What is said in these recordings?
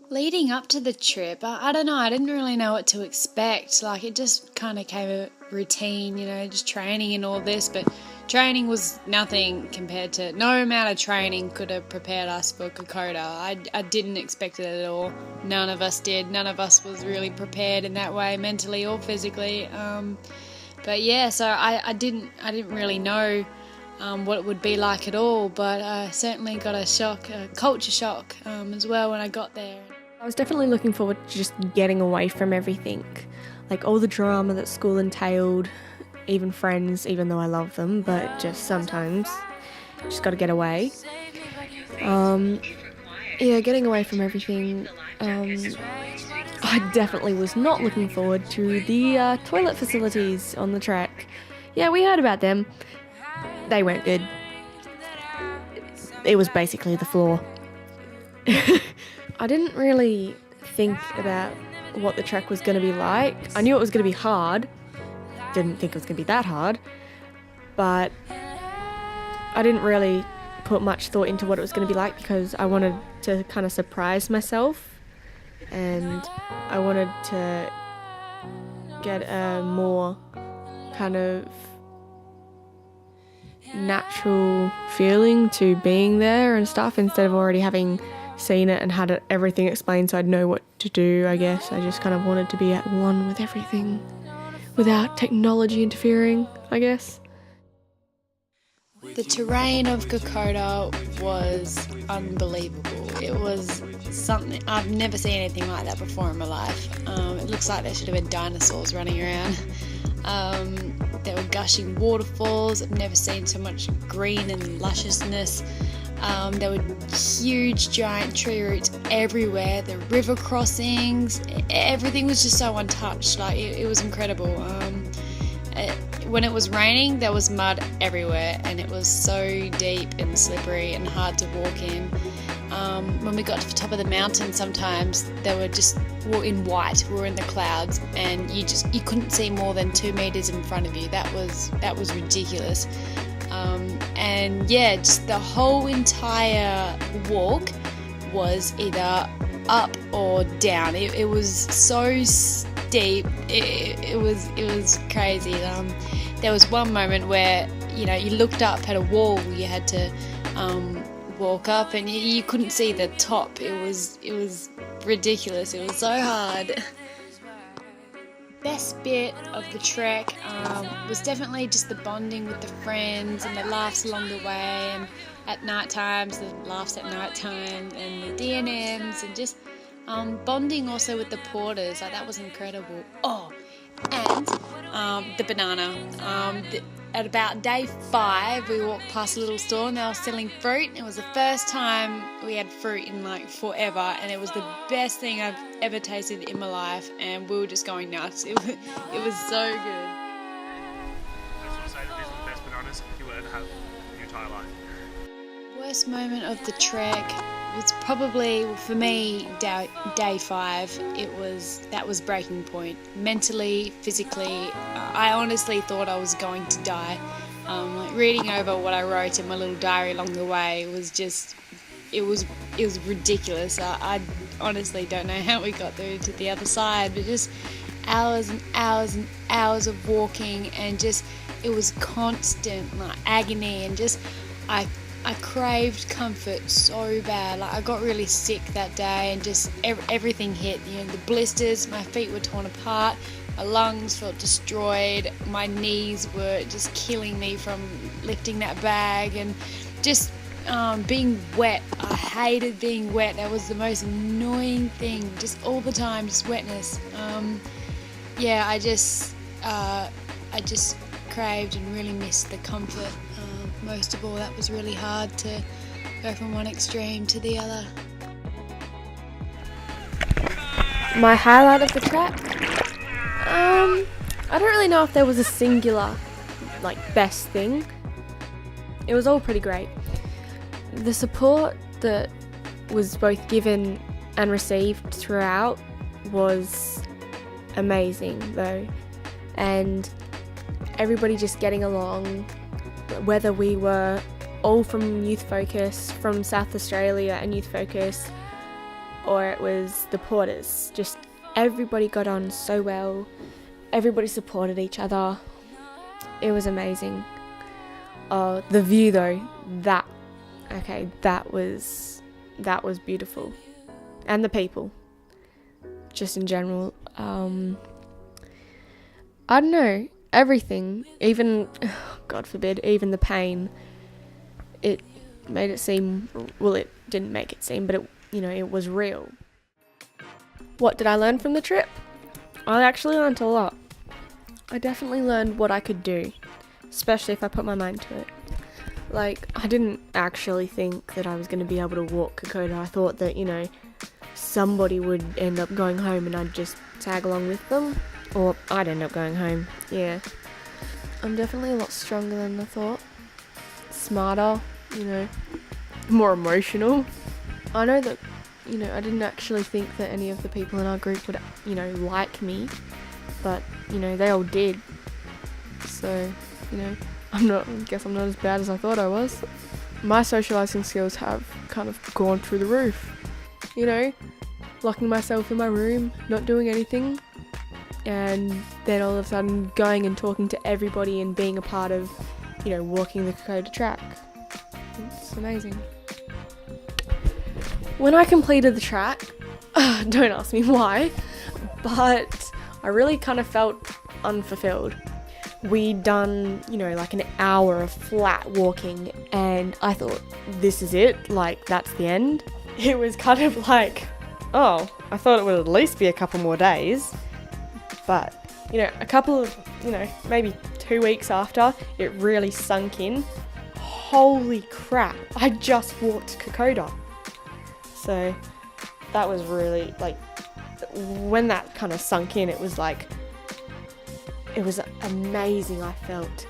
Leading up to the trip, I don't know, I didn't really know what to expect. Like, it just kind of came a routine, just training and all this, but training was nothing compared to, no amount of training could have prepared us for Kokoda. I didn't expect it at all. None of us did. None of us was really prepared in that way, mentally or physically. But yeah, so I didn't really know what it would be like at all, but I certainly got a culture shock as well when I got there. I was definitely looking forward to just getting away from everything, like all the drama that school entailed, even friends, even though I love them, but just sometimes just got to get away. Getting away from everything. I definitely was not looking forward to the toilet facilities on the track. Yeah, we heard about them. They weren't good. It was basically the floor. I didn't really think about what the trek was going to be like. I knew it was going to be hard. Didn't think it was going to be that hard. But I didn't really put much thought into what it was going to be like because I wanted to kind of surprise myself. And I wanted to get a more kind of natural feeling to being there and stuff instead of already having seen it and had everything explained so I'd know what to do, I guess. I just kind of wanted to be at one with everything without technology interfering, I guess. The terrain of Kokoda was unbelievable. It was something, I've never seen anything like that before in my life. It looks like there should have been dinosaurs running around. There were gushing waterfalls. I've never seen so much green and lusciousness. There were huge giant tree roots everywhere. The river crossings, everything was just so untouched. Like it was incredible. When it was raining, there was mud everywhere, and it was so deep and slippery and hard to walk in. When we got to the top of the mountain, sometimes they were just in white. We were in the clouds, and you couldn't see more than 2 meters in front of you. That was ridiculous. And yeah, just the whole entire walk was either up or down. It was so steep. It was crazy. There was one moment where you looked up at a wall. You had to walk up, and you couldn't see the top. It was ridiculous. It was so hard. Best bit of the trek was definitely just the bonding with the friends and the laughs along the way, and at night times, the laughs at night time, and the D&Ms, and just bonding also with the porters. Like, that was incredible. Oh, and the banana. At about day 5, we walked past a little store and they were selling fruit. It was the first time we had fruit in like forever, and it was the best thing I've ever tasted in my life, and we were just going nuts. It was so good. I just want to say that these are the best bananas you will ever have in your entire life. Worst moment of the trek was probably, for me, day 5. That was breaking point. Mentally, physically, I honestly thought I was going to die. Like reading over what I wrote in my little diary along the way was just, it was ridiculous. I honestly don't know how we got through to the other side, but just hours and hours and hours of walking, and just, it was constant like agony, and just I craved comfort so bad. Like, I got really sick that day, and just everything hit. The blisters, my feet were torn apart, my lungs felt destroyed, my knees were just killing me from lifting that bag, and just being wet. I hated being wet. That was the most annoying thing, just all the time, just wetness. I just craved and really missed the comfort. Most of all, that was really hard to go from one extreme to the other. My highlight of the trek? I don't really know if there was a singular, best thing. It was all pretty great. The support that was both given and received throughout was amazing, though. And everybody just getting along, whether we were all from Youth Focus, from South Australia and Youth Focus, or it was the porters. Just everybody got on so well. Everybody supported each other. It was amazing. The view though, that was beautiful. And the people, just in general. I don't know, everything, even, God forbid, even the pain, it made it seem, well, it didn't make it seem, but it was real. What did I learn from the trip? I actually learned a lot. I definitely learned what I could do, especially if I put my mind to it. Like, I didn't actually think that I was going to be able to walk Kokoda. I thought that, somebody would end up going home and I'd just tag along with them. Or I'd end up going home, yeah. I'm definitely a lot stronger than I thought. Smarter, more emotional. I know that, I didn't actually think that any of the people in our group would, like me. But, they all did. So, I guess I'm not as bad as I thought I was. My socialising skills have kind of gone through the roof. Locking myself in my room, not doing anything, and then all of a sudden going and talking to everybody and being a part of, walking the Kokda track. It's amazing. When I completed the track, don't ask me why, but I really kind of felt unfulfilled. We'd done, like an hour of flat walking, and I thought, this is it, like, that's the end. It was kind of like, oh, I thought it would at least be a couple more days. But, a couple of, maybe 2 weeks after, it really sunk in. Holy crap, I just walked Kokoda. So, that was really, like, when that kind of sunk in, it was amazing. I felt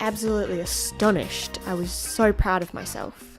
absolutely astonished. I was so proud of myself.